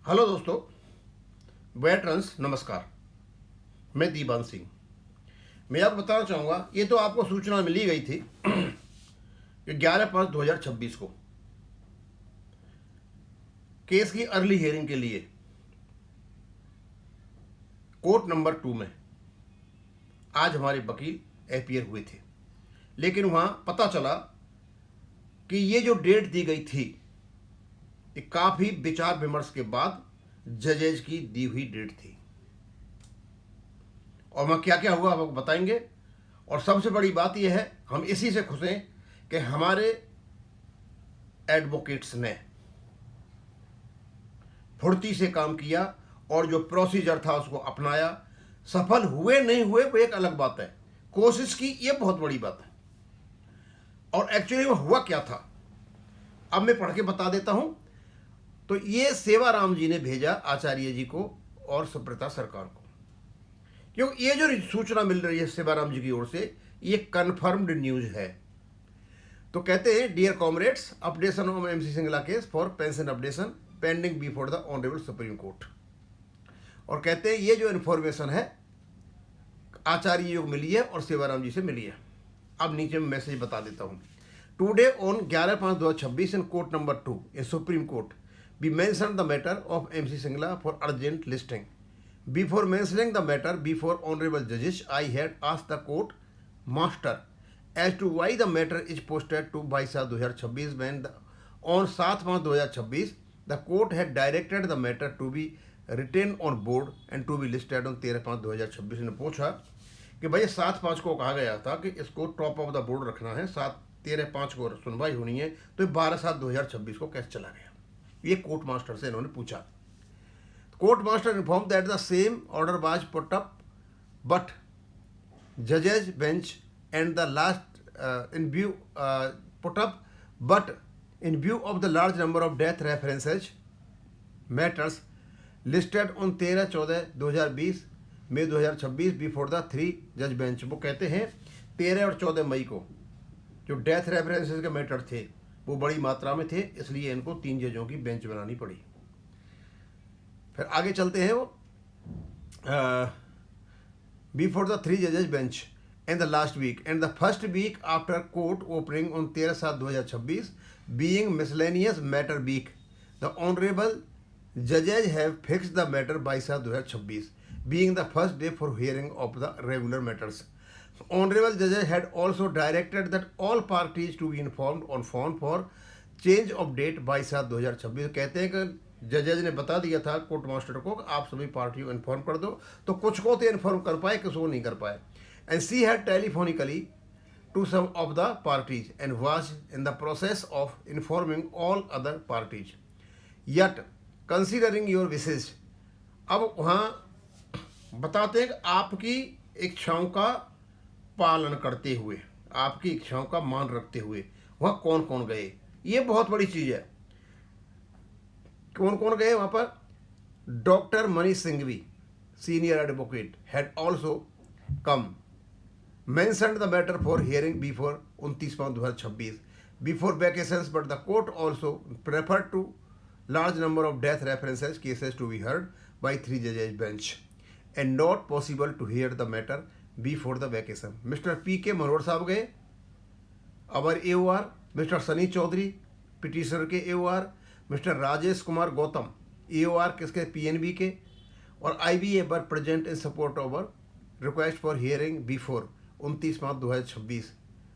Hello दोस्तों, veterans नमस्कार। मैं दीवान सिंह। मैं आपको बताना चाहूँगा, ये तो आपको सूचना मिली गई थी कि 11/5/2026 को केस की अर्ली हियरिंग के लिए कोर्ट नंबर 2 में आज हमारे वकील अपीयर हुए थे। लेकिन वहाँ पता चला कि ये जो डेट दी गई थी ये काफ़ी विचार विमर्श के बाद जजेज की दी हुई डेट थी। और वहाँ क्या क्या हुआ आपको बताएंगे। और सबसे बड़ी बात यह है, हम इसी से खुश हैं कि हमारे एडवोकेट्स ने फुर्ती से काम किया और जो प्रोसीजर था उसको अपनाया। सफल हुए नहीं हुए वो एक अलग बात है, कोशिश की ये बहुत बड़ी बात है। और एक्चुअली वो हुआ क्या था अब मैं पढ़ के बता देता हूं। तो ये सेवाराम जी ने भेजा आचार्य जी को और सुब्रता सरकार को, क्योंकि ये जो सूचना मिल रही है सेवाराम जी की ओर से ये कंफर्म्ड न्यूज है। तो कहते हैं, dear comrades, updation on MC Singla case for pension updation pending before the honourable supreme court. और कहते हैं ये जो इन्फॉर्मेशन है आचार्य जी को मिली है और सेवाराम जी से मिली है। अब नीचे में मैसेज बता देता हूँ। Today on 11/5/2026 in court number 2 in supreme court we mentioned the matter of MC Singla for urgent listing. Before mentioning the matter before honorable judges, I had asked the court master as to why the matter is posted to 22/2026 when on 7/5/2026 the court had directed the matter to be written on board and to be listed on 13/5/2026। ने पूछा कि भाई 7/5 को कहा गया था कि इसको टॉप ऑफ द बोर्ड रखना है, 13/5 को सुनवाई होनी है, तो 12/7/2026 को कैसे चला गया, ये कोर्ट मास्टर से इन्होंने पूछा। Court master inform that the same order was put up but जजेज bench and the last in view put up but in view of the large number of death references matters listed on 13/14/2020 May 2026 before the 3 जज bench. वो कहते हैं 13 और 14 मई को जो death references के matter थे वो बड़ी मात्रा में थे, इसलिए इनको 3 जजों की बेंच बनानी पड़ी। फिर आगे चलते हैं। वो बिफोर द 3 जजेस bench in the last week and the first week after court opening on 13/7/2026 being miscellaneous matter week the honourable जजेज have fixed the matter 22/7/2026 being the first day for hearing of the regular matters. Honorable judges had also directed that all parties to be informed on phone for change of date 22/7/2026। कहते हैं कि जजेज ने बता दिया था court master को कि आप सभी पार्टियों को इन्फॉर्म कर दो, तो कुछ को तो इन्फॉर्म कर पाए, किसी को नहीं कर पाए। And she had telephonically to some of the parties and was in the process of informing all other parties yet considering your wishes. अब वहाँ बताते हैं कि आपकी इच्छाओं का पालन करते हुए, आपकी इच्छाओं का मान रखते हुए वह कौन कौन गए, ये बहुत बड़ी चीज़ है। कौन कौन गए वहाँ पर? Doctor Manish Singhvi senior advocate had also come, mentioned the matter for hearing before 29/2026 before vacations, but the court also preferred to large number of death references cases to be heard by 3 judges bench and not possible to hear the matter before the vacation. Mister P K. Manohar साहब गए, our AOR, mister Sunny Chaudhary petitioner के AOR, mister Rajesh Kumar Gautam AOR किसके PNB के, और IBA were present in support of request for hearing before 29/5/2026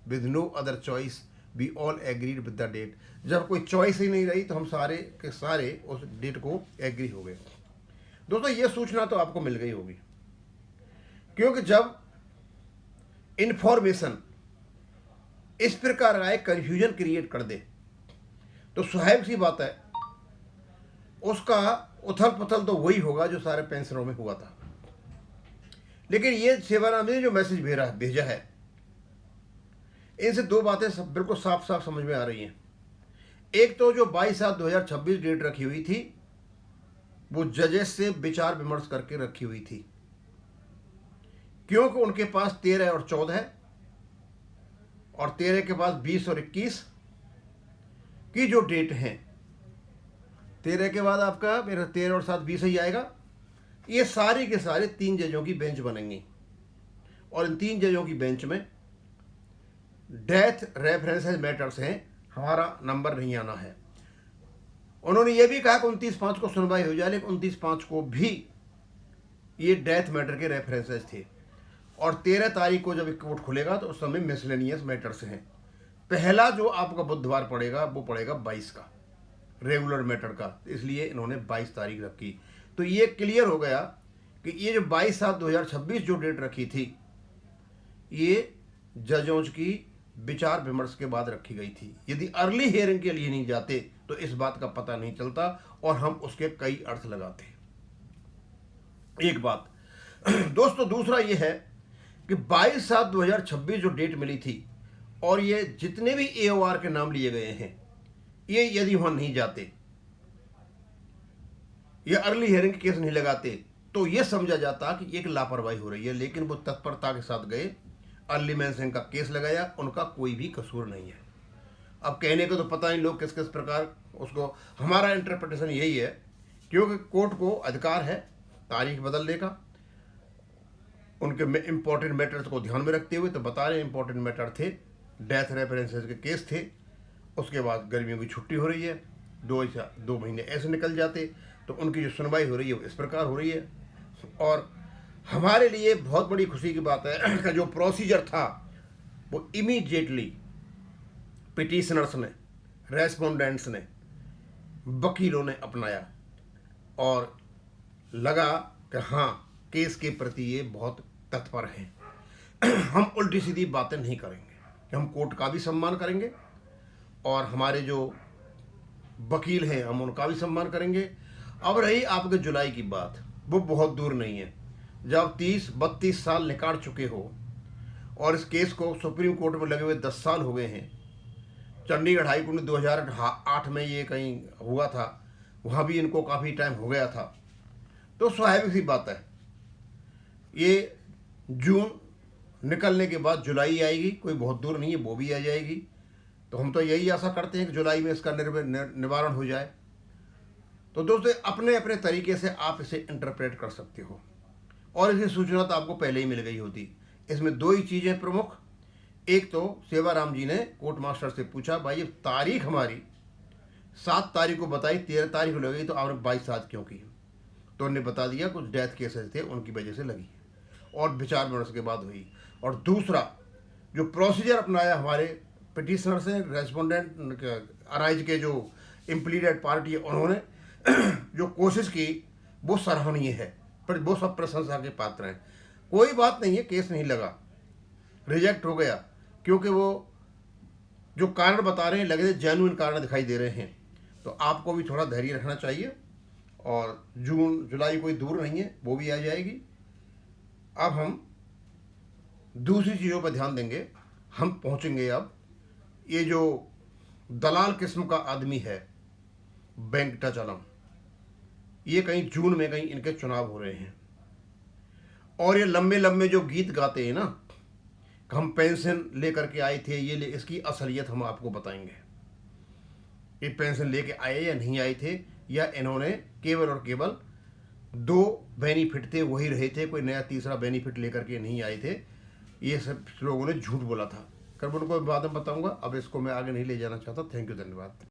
with no other choice we all agreed with the date. जब कोई choice ही नहीं रही तो हम सारे के सारे उस डेट को एग्री हो गए। दोस्तों ये सूचना तो आपको मिल गई होगी, क्योंकि जब इंफॉर्मेशन इस प्रकार आए, कंफ्यूजन क्रिएट कर दे, तो स्वाभाविक सी बात है उसका उथल पुथल तो वही होगा जो सारे पेंशनरों में हुआ था। लेकिन ये सेवाराम जी ने जो मैसेज भेजा है, इनसे दो बातें बिल्कुल साफ साफ समझ में आ रही हैं। एक तो जो 22/7/2026 डेट रखी हुई थी वो जजेस से विचार विमर्श करके रखी हुई थी, क्योंकि उनके पास 13 और 14 है और 13 के पास 20 और 21 की जो डेट हैं 13 के बाद आपका मेरा 13 और 7 20 ही आएगा। ये सारे के सारे 3 जजों की बेंच बनेंगी और इन 3 जजों की बेंच में डेथ रेफरेंसेस मैटर्स हैं, हमारा नंबर नहीं आना है। उन्होंने ये भी कहा कि 29/5 को सुनवाई हो जाए, लेकिन 29/5 को भी ये डेथ मैटर के रेफरेंसेस थे और 13 तारीख को जब कोर्ट खुलेगा तो उस समय मिसलेनियस मैटर्स हैं। पहला जो आपका बुधवार पड़ेगा वो पड़ेगा 22 का, रेगुलर मैटर का, इसलिए इन्होंने 22 तारीख रखी। तो ये क्लियर हो गया कि ये जो 22/7/2026 जो डेट रखी थी ये जजों की विचार विमर्श के बाद रखी गई थी। यदि अर्ली हियरिंग के लिए नहीं जाते तो इस बात का पता नहीं चलता और हम उसके कई अर्थ लगाते। एक बात दोस्तों, दूसरा ये है कि 22/7/2026 जो डेट मिली थी और ये जितने भी AOR के नाम लिए गए हैं, ये यदि वहां नहीं जाते या अर्ली हियरिंग केस नहीं लगाते तो ये समझा जाता कि एक लापरवाही हो रही है, लेकिन वो तत्परता के साथ गए, अर्ली मेंशन का केस लगाया, उनका कोई भी कसूर नहीं है। अब कहने को तो पता नहीं लोग किस किस प्रकार उसको, हमारा इंटरप्रिटेशन यही है क्योंकि कोर्ट को अधिकार है तारीख बदलने का, उनके इंपॉर्टेंट मैटर्स को ध्यान में रखते हुए। तो बता रहे इंपॉर्टेंट मैटर थे, डेथ रेफरेंसेस के केस थे, उसके बाद गर्मियों की छुट्टी हो रही है, 2 महीने ऐसे निकल जाते, तो उनकी जो सुनवाई हो रही है वो इस प्रकार हो रही है। और हमारे लिए बहुत बड़ी खुशी की बात है कि जो प्रोसीजर था वो इमीडिएटली पिटिशनर्स ने, रेस्पोंडेंट्स ने, वकीलों ने अपनाया और लगा कि हाँ केस के प्रति ये बहुत तत्पर हैं। हम उल्टी सीधी बातें नहीं करेंगे, हम कोर्ट का भी सम्मान करेंगे और हमारे जो वकील हैं हम उनका भी सम्मान करेंगे। अब रही आपके जुलाई की बात, वो बहुत दूर नहीं है। जब 30-32 साल निकाल चुके हो और इस केस को सुप्रीम कोर्ट में लगे हुए 10 साल हो गए हैं, चंडीगढ़ हाई कोर्ट में 2008 में ये कहीं हुआ था, वहाँ भी इनको काफ़ी टाइम हो गया था, तो स्वाभाविक सी बात है ये जून निकलने के बाद जुलाई आएगी, कोई बहुत दूर नहीं है, वो भी आ जाएगी। तो हम तो यही आशा करते हैं कि जुलाई में इसका निवारण हो जाए। तो दोस्तों अपने अपने तरीके से आप इसे इंटरप्रेट कर सकते हो और इसकी सूचना तो आपको पहले ही मिल गई होती। इसमें 2 ही चीज़ें प्रमुख, एक तो सेवाराम जी ने कोर्ट मास्टर से पूछा भाई ये तारीख हमारी 7 तारीख को बताई, 13 तारीख को लगी, तो आपने 22/7 क्यों की? तो उन्होंने बता दिया कुछ डेथ केसेस थे उनकी वजह से लगी और विचार विमर्श के बाद हुई। और दूसरा जो प्रोसीजर अपनाया हमारे पिटिशनर से, रेस्पोंडेंट अराइज के जो इम्प्लीडेड पार्टी है, उन्होंने जो कोशिश की वो सराहनीय है, पर वो सब प्रशंसा के पात्र हैं। कोई बात नहीं है, केस नहीं लगा, रिजेक्ट हो गया, क्योंकि वो जो कारण बता रहे हैं लगे जेन्युइन कारण दिखाई दे रहे हैं। तो आपको भी थोड़ा धैर्य रखना चाहिए और जून जुलाई कोई दूर नहीं है, वो भी आ जाएगी। अब हम दूसरी चीज़ों पर ध्यान देंगे, हम पहुंचेंगे अब ये जो दलाल किस्म का आदमी है वेंकटाचलम, ये कहीं जून में कहीं इनके चुनाव हो रहे हैं और ये लंबे लंबे जो गीत गाते हैं ना, हम पेंशन लेकर के आए थे, ये इसकी असलियत हम आपको बताएंगे। ये पेंशन लेके आए या नहीं आए थे, या इन्होंने केवल और केवल 2 बेनिफिट थे वही रहे थे, कोई नया तीसरा बेनिफिट लेकर के नहीं आए थे। ये सब लोगों ने झूठ बोला था। कर उनको बाद में बताऊंगा, अब इसको मैं आगे नहीं ले जाना चाहता। थैंक यू, धन्यवाद।